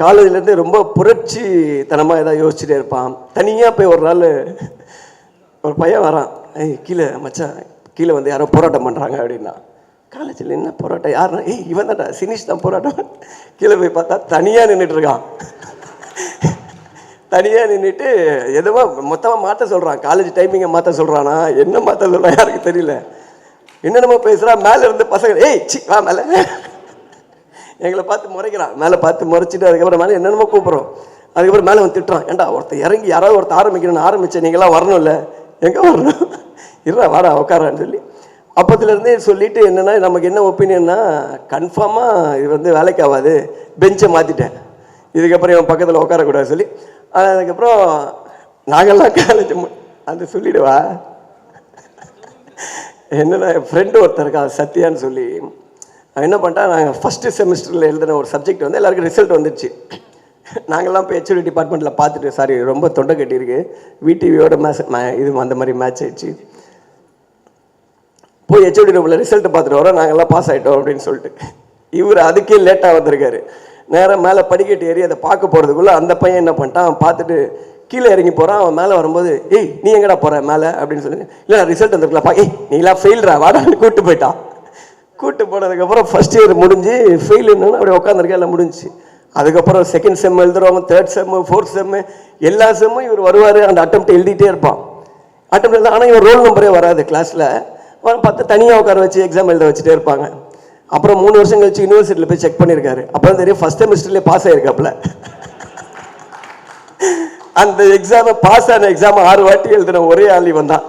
காலேஜ்லேருந்து ரொம்ப புரட்சி தனமாக ஏதாவது யோசிச்சுட்டே இருப்பான். தனியாக போய் ஒரு நாள் ஒரு பையன் வரான், கீழே மச்சான் கீழே வந்து யாரோ போராட்டம் பண்ணுறாங்க அப்படின்னா. காலேஜில் என்ன போராட்டம், யாருன்னா இவன் தான்டா சினிஷ் தான் போராட்டம். கீழே போய் பார்த்தா தனியாக நின்றுட்டு இருக்கான். தனியாக நின்றுட்டு எதுவோ மொத்தமாக மாற்ற சொல்கிறான். காலேஜ் டைமிங்கை மாற்ற சொல்கிறானா என்ன மாற்ற சொல்கிறான் யாருக்கு தெரியல. என்னென்னமோ பேசுகிறான். மேலே இருந்து பசங்க சி வா மேலே, எங்களை பார்த்து முறைக்கிறான். மேலே பார்த்து முறைச்சிட்டு அதுக்கப்புறம் மேலே என்னென்னமோ கூப்பிட்றோம். அதுக்கப்புறம் மேலே வந்து திட்டுறான், ஏன்டா ஒருத்தர் இறங்கி யாராவது ஒருத்தர் ஆரம்பிக்கணும்னு ஆரம்பித்தேன், நீங்களாம் வரணும்ல, எங்கே வரணும், இருடா வாடா உட்காரான்னு சொல்லி அப்பத்துலேருந்தே சொல்லிவிட்டு என்னென்னா நமக்கு என்ன ஒப்பீனியன்னா கன்ஃபார்மாக இது வந்து வேலைக்கு ஆகாது, பெஞ்சை மாற்றிட்டேன், இதுக்கப்புறம் இவன் பக்கத்தில் உட்காரக்கூடாது சொல்லி. அதுக்கப்புறம் நாங்கள்லாம் காலேஜ் அந்த சொல்லிவிடுவா. என்னென்னா என் ஃப்ரெண்டு ஒருத்தர் இருக்கா சத்யான்னு சொல்லி, என்ன பண்ணிட்டா, நாங்கள் ஃபஸ்ட்டு செமிஸ்டரில் எழுதின ஒரு சப்ஜெக்ட் வந்து எல்லாருக்கும் ரிசல்ட் வந்துடுச்சு. நாங்கள்லாம் இப்போ ஹெச்ஓடி டிபார்ட்மெண்ட்டில் பார்த்துட்டு, சாரி ரொம்ப தொண்டை கட்டியிருக்கு, விடிவியோட இது அந்த மாதிரி மேட்ச் ஆயிடுச்சு, போய் ஹெச்ஓடி ரூமில் ரிசல்ட்டு பார்த்துட்டு வரோம், நாங்கள்லாம் பாஸ் ஆகிட்டோம் அப்படின்னு சொல்லிட்டு. இவர் அதுக்கே லேட்டாக வந்திருக்காரு. நேராக மேலே படிக்கட்டு ஏறி அதை பார்க்க போகிறதுக்குள்ளே அந்த பையன் என்ன பண்ணிட்டான், அவன் பார்த்துட்டு கீழே இறங்கி போகிறான். அவன் மேலே வரும்போது நீ எங்கடா போகிற மேலே அப்படின்னு சொல்லி, இல்லை நான் ரிசல்ட் வந்துருக்கலாம் நீலாம் ஃபெயில்ரா வாடான்னு கூப்பிட்டு போயிட்டான். கூப்பிட்டு போனதுக்கப்புறம் ஃபஸ்ட் இயர் முடிஞ்சு ஃபெயில் என்னன்னு அப்படி உட்காந்துருக்கேன், எல்லாம் முடிஞ்சு. அதுக்கப்புறம் second sem எழுதுறவங்க, third sem, fourth sem, எல்லா செம்மும் இவர் வருவார், அந்த அட்டெம்ப்ட் எழுதிட்டே இருப்பான். அட்டெம்ப்ட் எழுத ஆனால் இவர் ரோல் நம்பரே வராது கிளாஸில். பார்த்து தனியாக உட்கார வச்சு எக்ஸாம் எழுத வச்சுட்டே இருப்பாங்க. அப்புறம் 3 வருஷம் கழிச்சு யூனிவர்சிட்டியில் போய் செக் பண்ணியிருக்காரு. அப்புறம் தெரியும் ஃபஸ்ட் செமிஸ்டர்லேயே பாஸ் ஆகிருக்காப்புல. அந்த எக்ஸாமை பாஸ் ஆன எக்ஸாம் 6 வாட்டி எழுதின ஒரே ஆள் இவன் தான்.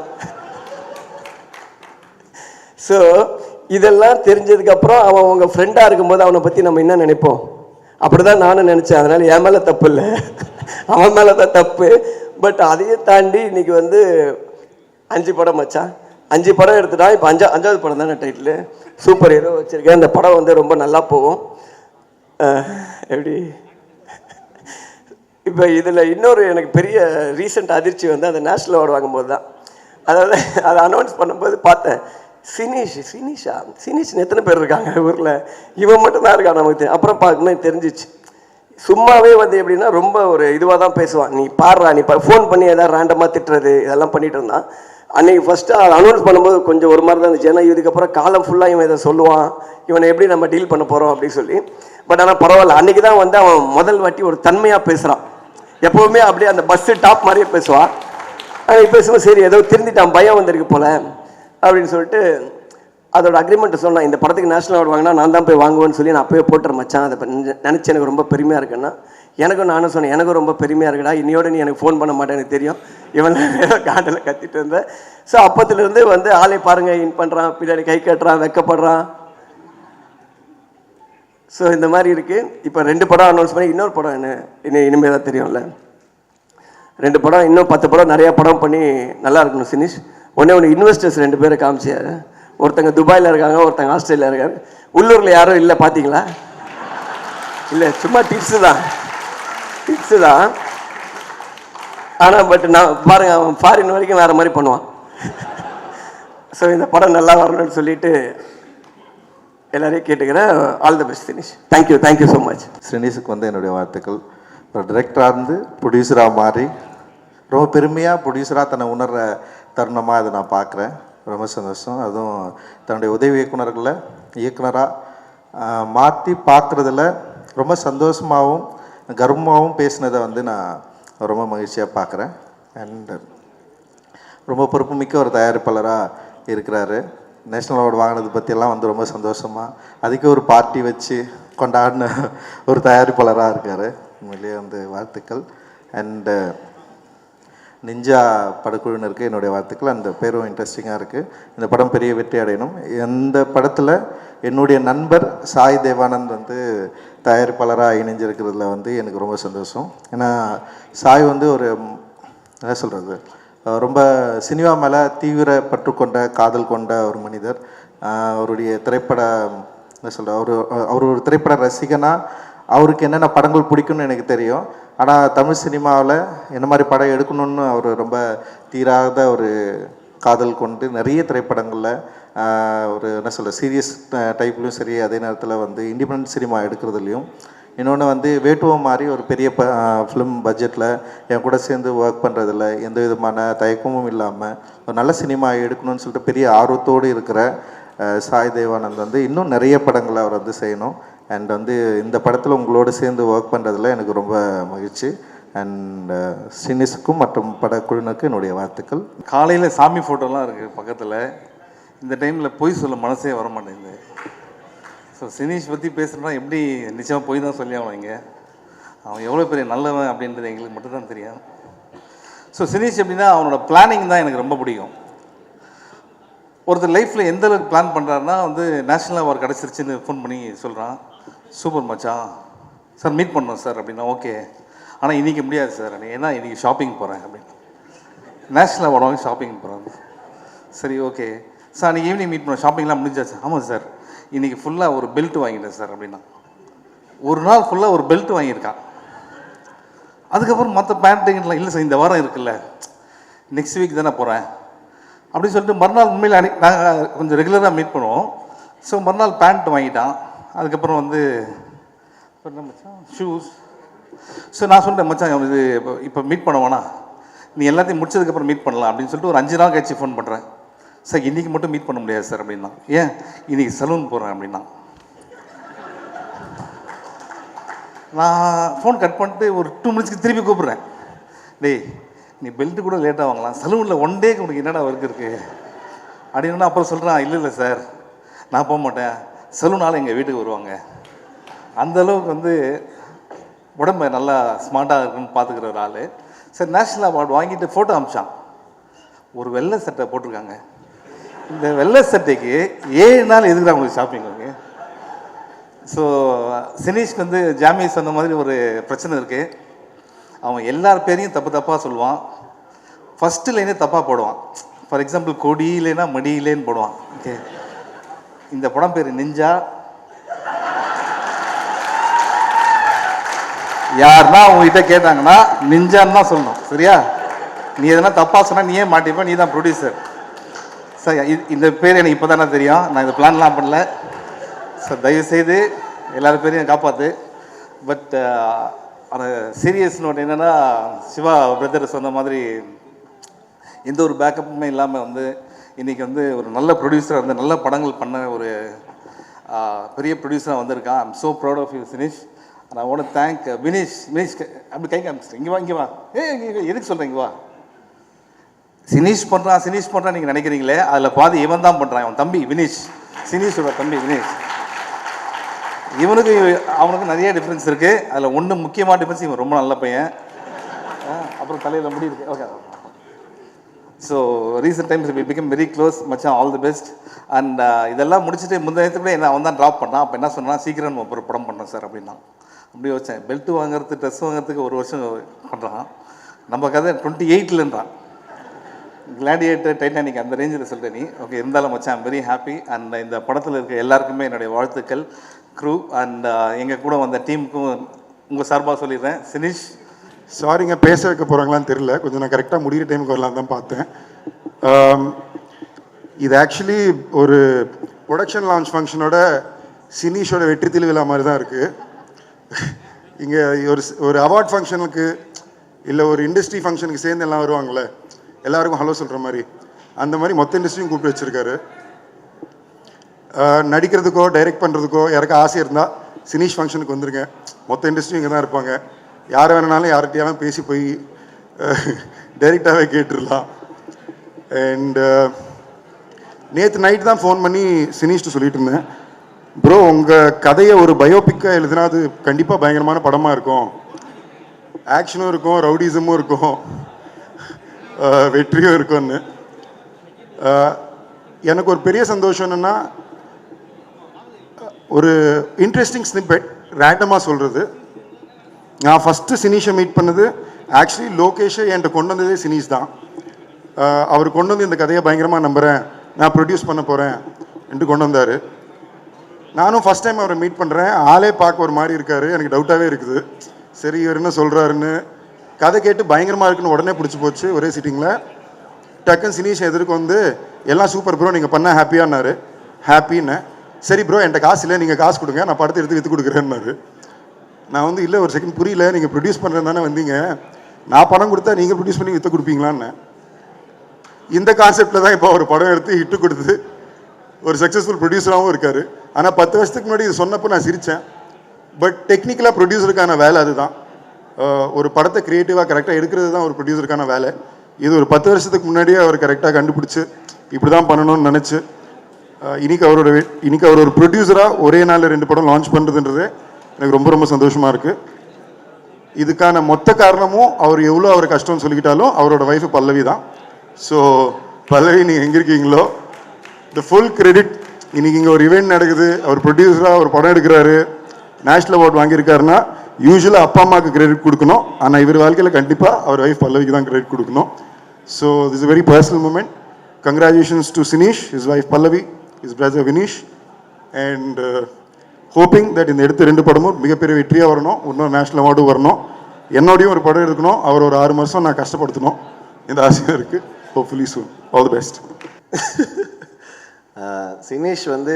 ஸோ இதெல்லாம் தெரிஞ்சதுக்கப்புறம் அவன் உங்கள் ஃப்ரெண்டாக இருக்கும்போது அவனை பற்றி நம்ம என்ன நினைப்போம், அப்படி தான் நானும் நினச்சேன். அதனால் என் மேலே தப்பு இல்லை, அவன் மேலே தான் தப்பு. பட் அதையும் தாண்டி இன்றைக்கி வந்து 5 படம் மச்சான், 5 படம் எடுத்துட்டா. இப்போ 5வது படம் தானே டைட்டில், சூப்பர் ஹீரோ வச்சுருக்கேன். இந்த படம் வந்து ரொம்ப நல்லா போகும். எப்படி இப்போ இதில் இன்னொரு எனக்கு பெரிய ரீசெண்ட் அதிர்ச்சி வந்து அந்த நேஷ்னல் அவார்டு வாங்கும்போது தான். அதாவது அதை அனௌன்ஸ் பண்ணும்போது பார்த்தேன், சினிஷ்னு எத்தனை பேர் இருக்காங்க ஊரில், இவன் மட்டும்தான் இருக்கான் நமக்கு தெரியும். அப்புறம் பார்க்கணும் தெரிஞ்சிச்சு. சும்மாவே வந்து எப்படின்னா ரொம்ப ஒரு இதுவாக தான் பேசுவான். நீ பாடுறா, நீ ஃபோன் பண்ணி எதாவது ரேண்டமாக திட்டுறது இதெல்லாம் பண்ணிகிட்டு இருந்தான். அன்றைக்கி ஃபஸ்ட்டு அதை அனௌன்ஸ் பண்ணும்போது கொஞ்சம் ஒரு மாதிரி தான் இருந்துச்சு. ஏன்னா இதுக்கப்புறம் காலம் ஃபுல்லாக இவன் இதை சொல்லுவான், இவனை எப்படி நம்ம டீல் பண்ண போகிறோம் அப்படின்னு சொல்லி. பட் ஆனால் பரவாயில்ல, அன்றைக்கி தான் வந்து அவன் முதல் வாட்டி ஒரு தன்மையாக பேசுகிறான். எப்போவுமே அப்படியே அந்த பஸ்ஸு டாப் மாதிரியே பேசுவான். அன்றைக்கி பேசுவோம், சரி ஏதோ திருந்திட்டான், பயம் வந்திருக்கு போல் அப்படின்னு சொல்லிட்டு அதோட அக்ரிமெண்ட்டை சொன்னான். இந்த படத்துக்கு நேஷனல் அவார்டு வாங்கினா நான் தான் போய் வாங்குவேன்னு சொல்லி நான் அப்போயே போட்டுற மச்சான். அதை நினச்சி எனக்கு ரொம்ப பெருமையாக இருக்குன்னா, நானும் சொன்னேன், எனக்கும் ரொம்ப பெருமையாக இருக்குடா, இன்னையோட நீ எனக்கு ஃபோன் பண்ண மாட்டேன் எனக்கு தெரியும், இவன் காண்டில் கத்திட்டு இருந்தேன். ஸோ அப்பத்துலேருந்து வந்து ஆளை பாருங்கள், இன் பண்ணுறான், பின்னாடி கை கட்டுறான், வெக்கப்படுறான். ஸோ இந்த மாதிரி இருக்குது. இப்போ 2 படம் அனௌன்ஸ் பண்ணி இன்னொரு படம் இனிமேல் தான் தெரியும்ல, 2 படம், இன்னும் 10 படம், நிறையா படம் பண்ணி நல்லா இருக்கணும் சினிஷ். ஒன்று இன்வெஸ்டர்ஸ் 2 பேரை காமிச்சார். ஒருத்தங்க துபாயில் இருக்காங்க, ஒருத்தங்க ஆஸ்திரேலியா இருக்காங்க. உள்ளூரில் யாரும் இல்லை பார்த்தீங்களா? இல்லை, சும்மா டிப்ஸு தான். ஆனால் பட் நான் பாருங்கள், அவன் ஃபாரின் வரைக்கும் வேறு மாதிரி பண்ணுவான். ஸோ இந்த படம் நல்லா வரணும்னு சொல்லிட்டு எல்லாரையும் கேட்டுக்கிறேன். All the best Dinesh. Thank you so much. ஸ்ரீனிஷுக்கு வந்து என்னுடைய வாழ்த்துக்கள். ஒரு டிரெக்டராக இருந்து ப்ரொடியூசராக மாறி ரொம்ப பெருமையாக ப்ரொடியூசராக தன்னை உணர்கிற தருணமாக அதை நான் பார்க்குறேன். ரொம்ப சந்தோஷம். அதுவும் தன்னுடைய உதவி இயக்குனராக மாற்றி பார்க்குறதுல ரொம்ப சந்தோஷமாகவும் கர்வமாகவும் பேசினதை வந்து நான் ரொம்ப மகிழ்ச்சியாக பார்க்குறேன். அண்ட் ரொம்ப பொறுப்புமிக்க ஒரு தயாரிப்பாளராக இருக்கிறாரு. நேஷ்னல் அவார்டு வாங்கினது பற்றியெல்லாம் வந்து ரொம்ப சந்தோஷமாக அதுக்கு ஒரு பார்ட்டி வச்சு கொண்டாடின ஒரு தயாரிப்பாளராக இருக்கார். உண்மையிலேயே வந்து வாழ்த்துக்கள். அண்டு நிஞ்சா படக்குழுவினருக்கு என்னுடைய வாழ்த்துக்கள். அந்த பேரும் இன்ட்ரெஸ்டிங்காக இருக்குது. இந்த படம் பெரிய வெற்றி அடையணும். இந்த படத்தில் என்னுடைய நண்பர் சாய் தேவானந்த் வந்து தயாரிப்பாளராக இணைஞ்சிருக்கிறதுல வந்து எனக்கு ரொம்ப சந்தோஷம். ஏன்னா சாய் வந்து ஒரு என்ன சொல்கிறது, ரொம்ப சினிமா மேலே தீவிர பற்று கொண்ட காதல் கொண்ட ஒரு மனிதர். அவருடைய திரைப்பட என்ன சொல்கிற அவர் ஒரு திரைப்பட ரசிகனாக அவருக்கு என்னென்ன படங்கள் பிடிக்கும்னு எனக்கு தெரியும். ஆனால் தமிழ் சினிமாவில் என்ன மாதிரி படம் எடுக்கணும்னு அவர் ரொம்ப தீராத ஒரு காதல் கொண்டு நிறைய திரைப்படங்களில் ஒரு என்ன சொல்கிற சீரியஸ் டைப்லையும் சரி, அதே நேரத்தில் வந்து இண்டிபெண்டன்ட் சினிமா எடுக்கிறதுலையும் இன்னொன்று வந்து வேட்டுவம் மாதிரி ஒரு பெரிய ஃபிலிம் பட்ஜெட்டில் என் கூட சேர்ந்து ஒர்க் பண்ணுறதில்ல எந்த விதமான தயக்கமும் இல்லாமல் ஒரு நல்ல சினிமா எடுக்கணும்னு சொல்லிட்டு பெரிய ஆர்வத்தோடு இருக்கிற சாய் தேவானந்த் வந்து இன்னும் நிறைய படங்களை அவர் வந்து செய்யணும். அண்ட் வந்து இந்த படத்தில் உங்களோடு சேர்ந்து ஒர்க் பண்ணுறதுல எனக்கு ரொம்ப மகிழ்ச்சி. அண்ட் சினிஸுக்கும் மற்றும் படக்குழுனுக்கும் என்னுடைய வாழ்த்துக்கள். காலையில் சாமி ஃபோட்டோலாம் இருக்குது பக்கத்தில். இந்த டைமில் பொய் சொல்ல மனசே வர மாட்டேங்குது. ஸோ சினீஷ் பற்றி பேசுகிறேன்னா எப்படி நிச்சயமாக பொய் தான் சொல்லி ஆகணும். இங்கே அவன் எவ்வளோ பெரிய நல்லவன் அப்படின்றது எங்களுக்கு மட்டும்தான் தெரியும். ஸோ சினீஷ் எப்படின்னா அவனோட பிளானிங் தான் எனக்கு ரொம்ப பிடிக்கும். ஒருத்தர் லைஃப்பில் எந்த அளவுக்கு பிளான் பண்ணுறாருன்னா வந்து நேஷ்னல் அவார்டு கிடச்சிருச்சுன்னு ஃபோன் பண்ணி சொல்கிறான், சூப்பர் மச்சான் சார் மீட் பண்ணோம் சார் அப்படின்னா ஓகே, ஆனால் இன்றைக்கி முடியாது சார் ஏன்னா இன்றைக்கி ஷாப்பிங் போகிறேன் அப்படின்னு. நேஷ்னல் அவார்டு வாங்கி ஷாப்பிங் போகிறாங்க. சரி ஓகே சார் அன்றைக்கி ஈவினிங் மீட் பண்ணோம், ஷாப்பிங்லாம் முடிஞ்சாச்சு. ஆமாம் சார் இன்றைக்கி ஃபுல்லாக ஒரு பெல்ட் வாங்கிட்டேன் சார் அப்படின்னா. ஒரு நாள் ஃபுல்லாக ஒரு பெல்ட் வாங்கியிருக்கான். அதுக்கப்புறம் மற்ற பேண்ட்டுங்கெல்லாம் இல்லை சார் இந்த வாரம் இருக்குல்ல நெக்ஸ்ட் வீக் தானே போகிறேன் அப்படின்னு சொல்லிட்டு மறுநாள் உண்மையில் நாங்கள் கொஞ்சம் ரெகுலராக மீட் பண்ணுவோம். ஸோ மறுநாள் பேண்ட் வாங்கிட்டான். அதுக்கப்புறம் வந்து மச்சான் ஷூஸ். ஸோ நான் சொல்லிட்டேன் மச்சான் இது இப்போ மீட் பண்ண வேணாம், நீ எல்லாத்தையும் முடிச்சதுக்கப்புறம் மீட் பண்ணலாம் அப்படின்னு சொல்லிட்டு ஒரு 5 நாள் கழிச்சு ஃபோன் பண்ணுறேன். சார் இன்றைக்கி மட்டும் மீட் பண்ண முடியாது சார் அப்படின்னா. ஏன் இன்றைக்கி சலூன் போகிறேன் அப்படின்னா. நான் ஃபோன் கட் பண்ணிட்டு ஒரு 2 மினிட்ஸ்க்கு திருப்பி கூப்பிட்றேன். டேய் நீ பெல்ட்டு கூட லேட்டாக வாங்கலாம், சலூனில் 1 டேக்கு உனக்கு என்னடா ஒர்க் இருக்குது அப்படின்னா. அப்புறம் சொல்கிறான் இல்லை சார் நான் போக மாட்டேன், சலூனால் எங்கள் வீட்டுக்கு வருவாங்க. அந்தளவுக்கு வந்து உடம்பை நல்லா ஸ்மார்ட்டாக இருக்குன்னு பார்த்துக்கிற ஒரு ஆள். சரி நேஷ்னல் அவார்டு வாங்கிட்டு ஃபோட்டோ அமிச்சான். ஒரு வெள்ளை சட்டை போட்டிருக்காங்க. இந்த வெள்ளை சட்டைக்கு 7 நாள் எதுக்குதான் அவங்களுக்கு ஷாப்பிங் வாங்க. ஸோ சினீஷ்க்கு வந்து ஜாமி சொன்ன மாதிரி ஒரு பிரச்சனை இருக்குது. அவன் எல்லார் பேரையும் தப்பாக சொல்லுவான். ஃபஸ்ட்டு லைனே தப்பாக போடுவான். ஃபார் எக்ஸாம்பிள் கொடியிலேனா மடியிலேன்னு போடுவான். ஓகே இந்த படம் பேர் நிஞ்சா. யாருன்னா அவங்ககிட்ட கேட்டாங்கன்னா நிஞ்சான்னு தான் சொல்லணும். சரியா? நீ எதனா தப்பாக சொன்னால் நீயே மாட்டிப்ப, நீ தான் ப்ரொடியூசர். சார் இந்த பேர் எனக்கு இப்போ தானே தெரியும், நான் இந்த பிளான்லாம் பண்ணல சார், தயவுசெய்து எல்லாரும் பேரையும் காப்பாற்று. பட் அந்த சீரியஸ் நோட் என்னென்னா சிவா பிரதர் சொன்ன மாதிரி எந்த ஒரு பேக்கப்புமே இல்லாமல் வந்து இன்றைக்கி வந்து ஒரு நல்ல ப்ரொடியூசராக வந்து நல்ல படங்கள் பண்ண ஒரு பெரிய ப்ரொடியூசராக வந்திருக்கான். I'm so proud of you Sineesh. நான் ஒன்று தேங்க் வினீஷ். அப்படி கை காமிச்சிட்டேன். இங்கே வா எதுக்கு சொல்கிறேன் இங்கே வா. சினீஷ் பண்ணுறான் நீங்கள் நினைக்கிறீங்களே, அதில் பாதி இவன் தான் பண்ணுறான். அவன் தம்பி வினீஷ், சினீஷோட தம்பி வினீஷ். இவனுக்கு அவனுக்கு நிறைய டிஃப்ரென்ஸ் இருக்குது. அதில் ஒன்று முக்கியமான டிஃப்ரென்ஸ், இவன் ரொம்ப நல்ல பையன். அப்புறம் தலையில் முடி இருக்கு. Okay so recent times we become very close மச்சான், ஆல் தி பெஸ்ட். அண்ட் இதெல்லாம் முடிச்சுட்டு முந்தையத்துக்கு கூட என்ன அவன் தான் ட்ராப் பண்ணான். அப்போ என்ன சொன்னான், சீக்கிரம் நம்ம ஒரு படம் பண்ணோம் சார் அப்படின்னா. அப்படி வச்சேன். பெல்ட் வாங்குறது ட்ரெஸ் வாங்குறதுக்கு 1 வருஷம் பண்ணுறான். நம்ம கதை 28லன்றான். கிளாடியேட்டர், டைட்டானிக் அந்த ரேஞ்சில் சொல்லிட்டேன் நீ. ஓகே இருந்தாலும் மச்சான் ஐம் வெரி ஹாப்பி. அண்ட் இந்த படத்தில் இருக்க எல்லாருக்குமே என்னுடைய வாழ்த்துக்கள். க்ரூ அண்ட் எங்கள் கூட வந்த டீமுக்கும் உங்கள் சார்பாக சொல்லிடுறேன். சினீஷ் சாரிங்க, பேச வைக்க போகிறாங்களான்னு தெரியல, கொஞ்சம் நான் கரெக்டாக முடிகிற டைமுக்கு வரலாம் தான் பார்த்தேன். இது ஆக்சுவலி ஒரு ப்ரொடக்ஷன் லான்ச் ஃபங்க்ஷனோட சினீஷோட வெற்றி திருவிழா மாதிரி தான் இருக்குது. இங்கே ஒரு அவார்ட் ஃபங்க்ஷனுக்கு இல்லை ஒரு இண்டஸ்ட்ரி ஃபங்க்ஷனுக்கு சேர்ந்து எல்லாம் வருவாங்களே, எல்லாருக்கும் ஹலோ சொல்கிற மாதிரி, அந்த மாதிரி மொத்த இண்டஸ்ட்ரியும் கூப்பிட்டு வச்சுருக்காரு. நடிக்கிறதுக்கோ டைரக்ட் பண்ணுறதுக்கோ யாருக்கும் ஆசை இருந்தால் சினீஷ் ஃபங்க்ஷனுக்கு வந்துருங்க. மொத்த இண்டஸ்ட்ரியும் இங்கே தான் இருப்பாங்க. யார் வேணுனாலும் யார்கிட்டையாலும் பேசி போய் டைரெக்டாகவே கேட்டுடலாம். அண்ட் நேற்று நைட்டு தான் ஃபோன் பண்ணி சினீஷ்ட்டு சொல்லிட்டு இருந்தேன், ப்ரோ உங்கள் கதையை ஒரு பயோபிக்காக எழுதுனா அது கண்டிப்பாக பயங்கரமான படமாக இருக்கும், ஆக்ஷனும் இருக்கும், ரவுடிசமும் இருக்கும், வெற்றியும் இருக்கும்னு. எனக்கு ஒரு பெரிய சந்தோஷம் என்னென்னா, ஒரு இன்ட்ரெஸ்டிங் ஸ்னிப்பெட் ரேண்டமாக சொல்கிறது. நான் ஃபஸ்ட்டு சினீஷை மீட் பண்ணது ஆக்சுவலி லோகேஷை என்கிட்ட கொண்டு வந்ததே சினீஷ் தான். அவர் கொண்டு வந்து இந்த கதையை பயங்கரமாக நம்புகிறேன், நான் ப்ரொடியூஸ் பண்ண போகிறேன் என்று கொண்டு வந்தார். நானும் ஃபஸ்ட் டைம் அவரை மீட் பண்ணுறேன். ஆளே பார்க்க ஒரு மாதிரி இருக்கார். எனக்கு டவுட்டாகவே இருக்குது, சரி இவர் என்ன சொல்கிறாருன்னு. கதை கேட்டு பயங்கரமாக இருக்குன்னு உடனே பிடிச்சி போச்சு. ஒரே சிட்டிங்கில் டக்குன்னு சினீஷ் எதிர்க்கு வந்து எல்லாம் சூப்பர் ப்ரோ, நீங்கள் பண்ணால் ஹாப்பியானாரு. ஹாப்பின்னு. சரி ப்ரோ என்கிட்ட காசு இல்லை, நீங்கள் காசு கொடுங்க, நான் படத்தை எடுத்து விற்று கொடுக்குறேன்னாரு. நான் வந்து இல்லை ஒரு செகண்ட் புரியல, நீங்கள் ப்ரொடியூஸ் பண்ணுறது தானே வந்தீங்க, நான் பணம் கொடுத்தா நீங்கள் ப்ரொடியூஸ் பண்ணி விற்று கொடுப்பீங்களான்னு. இந்த கான்செப்டில் தான் இப்போ அவர் படம் எடுத்து ஹிட்டு கொடுத்து ஒரு சக்ஸஸ்ஃபுல் ப்ரொடியூசராகவும் இருக்கார். ஆனால் 10 வருஷத்துக்கு முன்னாடி இது சொன்னப்போ நான் சிரித்தேன். பட் டெக்னிக்கலாக ப்ரொடியூசருக்கான வேலை அதுதான். ஒரு படத்தை க்ரியேட்டிவாக கரெக்டாக எடுக்கிறது தான் ஒரு ப்ரொடியூசருக்கான வேலை. இது ஒரு 10 வருஷத்துக்கு முன்னாடியே அவர் கரெக்டாக கண்டுபிடிச்சி இப்படி தான் பண்ணணும்னு நினச்சி இன்னைக்கு அவர் ஒரு ப்ரொடியூசராக ஒரே நாளில் 2 படம் லான்ச் பண்ணுறதுன்றது எனக்கு ரொம்ப ரொம்ப சந்தோஷமாக இருக்குது. இதுக்கான மொத்த காரணமும் அவர் எவ்வளோ அவர் கஷ்டம்னு சொல்லிக்கிட்டாலும் அவரோட ஒய்ஃபு பல்லவி தான். ஸோ பல்லவி, நீங்கள் எங்கே இருக்கீங்களோ த ஃபுல் கிரெடிட். இன்றைக்கி இங்கே ஒரு இவெண்ட் நடக்குது, அவர் ப்ரொடியூசராக ஒரு படம் எடுக்கிறாரு, நேஷ்னல் அவார்ட் வாங்கியிருக்காருன்னா யூஸ்வலாக அப்பா அம்மாவுக்கு கிரெடிட் கொடுக்கணும். ஆனால் இவர் வாழ்க்கையில் கண்டிப்பாக அவர் ஒய்ஃப் பல்லவிக்கு தான் கிரெடிட் கொடுக்கணும். So this is very personal moment. Congratulations to Sineesh, his wife பல்லவி, his brother Vineesh, and hoping that இந்த எடுத்த 2 படமும் மிகப்பெரிய வெற்றியாக வரணும், இன்னொரு நேஷ்னல் அவார்டும் வரணும், என்னோடையும் ஒரு படம் எடுக்கணும், அவர் ஒரு 6 மாதம் நான் கஷ்டப்படுத்தணும், இந்த ஆசையும் இருக்குது. Hopefully soon. All the best. Sineesh வந்து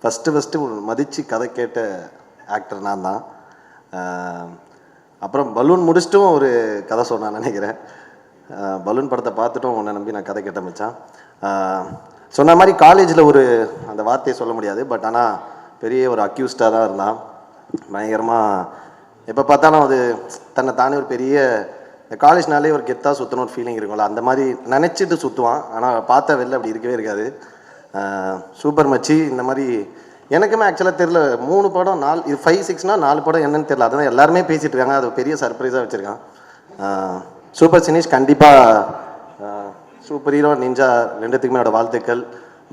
ஃபஸ்ட்டு மதித்து கதை கேட்ட ஆக்டர் நான் தான். அப்புறம் பலூன் முடிச்சிட்டும் ஒரு கதை சொன்னான்னு நினைக்கிறேன். பலூன் படத்தை பார்த்துட்டும் உன்னை நம்பி நான் கதை கேட்ட மச்சான். சொன்ன மாதிரி காலேஜில் ஒரு அந்த வார்த்தையை சொல்ல முடியாது, பட் ஆனால் பெரிய ஒரு அக்யூஸ்டாக தான் இருந்தான். பயங்கரமாக எப்போ பார்த்தாலும் அது தன்னை தானே ஒரு பெரிய காலேஜ்னாலே ஒரு கெத்தாக சுற்றணும் ஒரு ஃபீலிங் இருக்கும்ல, அந்த மாதிரி நினச்சிட்டு சுற்றுவான். ஆனால் பார்த்த வெளில அப்படி இருக்கவே இருக்காது. சூப்பர் மச்சி. இந்த மாதிரி எனக்குமே ஆக்சுவலாக தெரில, 3 படம் 4, இது 5, 6னா 4 படம் என்னன்னு தெரில. அதுதான் எல்லாருமே பேசிகிட்டு இருக்காங்க, அது பெரிய சர்ப்ரைஸாக வச்சுருக்கான். சூப்பர் சினீஷ். கண்டிப்பாக சூப்பர் ஹீரோ நிஞ்சா 2த்துக்குமே என்னோட வாழ்த்துக்கள்.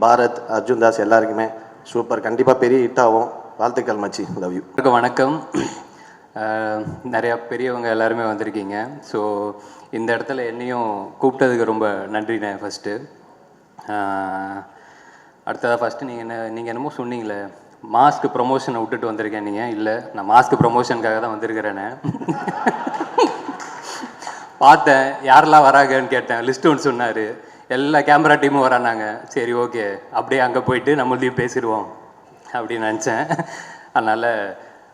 பாரத், அர்ஜுன் தாஸ் எல்லாருக்குமே சூப்பர். கண்டிப்பாக பெரிய ஹிட் ஆகும். வாழ்த்துக்கள் மச்சி. Love you. வணக்கம். நிறையா பெரியவங்க எல்லாருமே வந்திருக்கீங்க. ஸோ இந்த இடத்துல என்னையும் கூப்பிட்டதுக்கு ரொம்ப நன்றிண்ணே ஃபஸ்ட்டு. அடுத்ததாக ஃபஸ்ட்டு நீங்கள் என்னமோ சொன்னீங்களே, மாஸ்க் ப்ரொமோஷனை விட்டுட்டு வந்திருக்கேன். நீங்கள் இல்லை, நான் மாஸ்க் ப்ரொமோஷனுக்காக தான் வந்திருக்கிறேன்னு பார்த்தேன். யாரெல்லாம் வராங்கன்னு கேட்டேன், லிஸ்ட்டு ஒன்று சொன்னார். எல்லா கேமரா டீமும் வரானாங்க. சரி ஓகே, அப்படியே அங்கே போயிட்டு நம்மளையும் பேசிடுவோம் அப்படின்னு நினச்சேன். அதனால்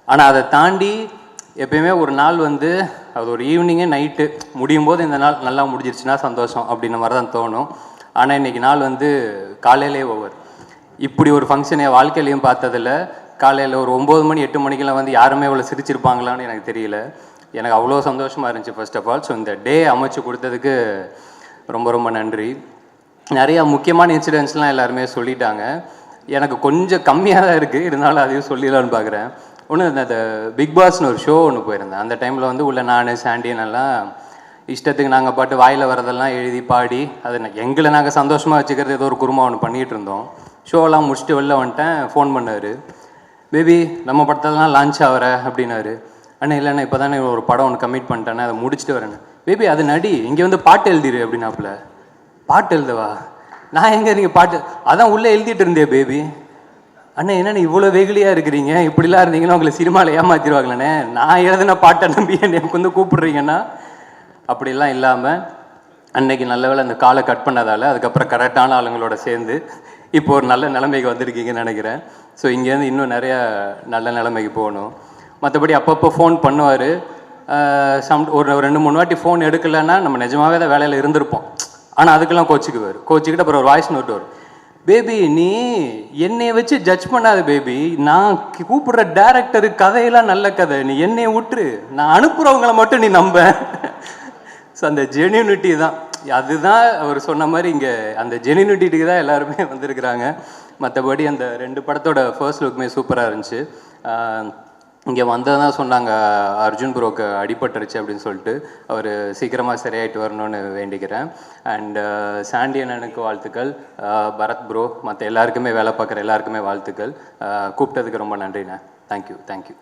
ஆனால் அதை தாண்டி எப்பயுமே ஒரு நாள் வந்து அது ஒரு ஈவினிங்கே நைட்டு முடியும் போது இந்த நாள் நல்லா முடிஞ்சிருச்சுன்னா சந்தோஷம் அப்படின்ற மாதிரி தான் தோணும். ஆனால் இன்றைக்கி நாள் வந்து காலையிலே ஓவர். இப்படி ஒரு ஃபங்க்ஷன் என் வாழ்க்கையிலையும் பார்த்ததில்ல. காலையில் ஒரு 9 மணி 8 மணிக்கெல்லாம் வந்து யாருமே இவ்வளோ சிரிச்சிருப்பாங்களான்னு எனக்கு தெரியல. எனக்கு அவ்வளோ சந்தோஷமாக இருந்துச்சு ஃபர்ஸ்ட் ஆஃப் ஆல். ஸோ இந்த டே அமைச்சு கொடுத்ததுக்கு ரொம்ப ரொம்ப நன்றி. நிறையா முக்கியமான இன்சிடென்ட்ஸ்லாம் எல்லாருமே சொல்லிட்டாங்க. எனக்கு கொஞ்சம் கம்மியாக தான் இருக்குது, இருந்தாலும் அதையும் சொல்லிடலான்னு பார்க்குறேன். ஒன்று இந்த பிக் பாஸ்னு ஒரு ஷோ ஒன்று போயிருந்தேன். அந்த டைமில் வந்து உள்ள நான் சாண்டியனெல்லாம் இஷ்டத்துக்கு நாங்கள் பாட்டு வாயில் வரதெல்லாம் எழுதி பாடி அது எங்களை நாங்கள் சந்தோஷமாக வச்சுக்கிறது ஏதோ ஒரு குருமா ஒன்று பண்ணிகிட்டு இருந்தோம். ஷோலாம் முடிச்சுட்டு வெளில வந்துட்டேன். ஃபோன் பண்ணார், பேபி நம்ம படத்தெல்லாம் லான்ச் ஆகிற அப்படின்னாரு. அண்ணா இல்லைண்ணா இப்போ தானே ஒரு படம் ஒன்று கமிட் பண்ணிட்டேன்னா அதை முடிச்சுட்டு வரேன்னு. பேபி அது நடி, இங்கே வந்து பாட்டு எழுதிரு அப்படின்னாப்புல. பாட்டு எழுதவா? நான் எங்கே நீங்கள் பாட்டு அதான் உள்ளே எழுதிட்டு இருந்தேன் பேபி. அண்ணா என்னென்ன இவ்வளோ வெகுலியாக இருக்கிறீங்க, இப்படிலாம் இருந்தீங்கன்னா உங்களை சினிமாவில் ஏமாற்றிடுவாங்களேண்ணே. நான் எழுதின பாட்டை நம்பி எனக்கு வந்து கூப்பிட்றீங்கன்னா அப்படிலாம் இல்லாமல் அன்னைக்கு நல்ல வேளை அந்த காலை கட் பண்ணதால் அதுக்கப்புறம் கரெக்டான ஆளுங்களோட சேர்ந்து இப்போ ஒரு நல்ல நிலைமைக்கு வந்திருக்கீங்கன்னு நினைக்கிறேன். ஸோ இங்கேருந்து இன்னும் நிறையா நல்ல நிலைமைக்கு போகணும். மற்றபடி அப்பப்போ ஃபோன் பண்ணுவார். ஒரு 2-3 வாட்டி ஃபோன் எடுக்கலைன்னா நம்ம நிஜமாகவே தான் வேலையில் இருந்திருப்போம். ஆனால் அதுக்கெல்லாம் கோச்சிக்கிட்டு அப்புறம் ஒரு வாய்ஸ் நோட் வரும், பேபி நீ என்னை வச்சு ஜட்ஜ் பண்ணாத பேபி, நான் கூப்பிடுற டேரக்டரு கதையெல்லாம் நல்ல கதை, நீ என்னையை விட்டுரு, நான் அனுப்புகிறவங்கள மட்டும் நீ நம்ப. ஸோ அந்த ஜென்யூனிட்டி தான், அதுதான் அவர் சொன்ன மாதிரி இங்கே அந்த ஜென்யூனிட்டிக்கு தான் எல்லாருமே வந்திருக்கிறாங்க. மற்றபடி அந்த 2 படத்தோட ஃபர்ஸ்ட் லுக்குமே சூப்பராக இருந்துச்சு. இங்கே வந்ததான் சொன்னாங்க அர்ஜுன் ப்ரோக்கு அடிபட்டுருச்சு அப்படின்னு சொல்லிட்டு. அவர் சீக்கிரமாக சரியாயிட்டு வரணும்னு வேண்டிக்கிறேன். அண்ட் சாண்டி அண்ணனுக்கு வாழ்த்துக்கள், பரத் ப்ரோ, மற்ற எல்லாருக்குமே வேலை பார்க்குற எல்லாருக்குமே வாழ்த்துக்கள். கூப்பிட்டதுக்கு ரொம்ப நன்றிண்ணே. தேங்க்யூ.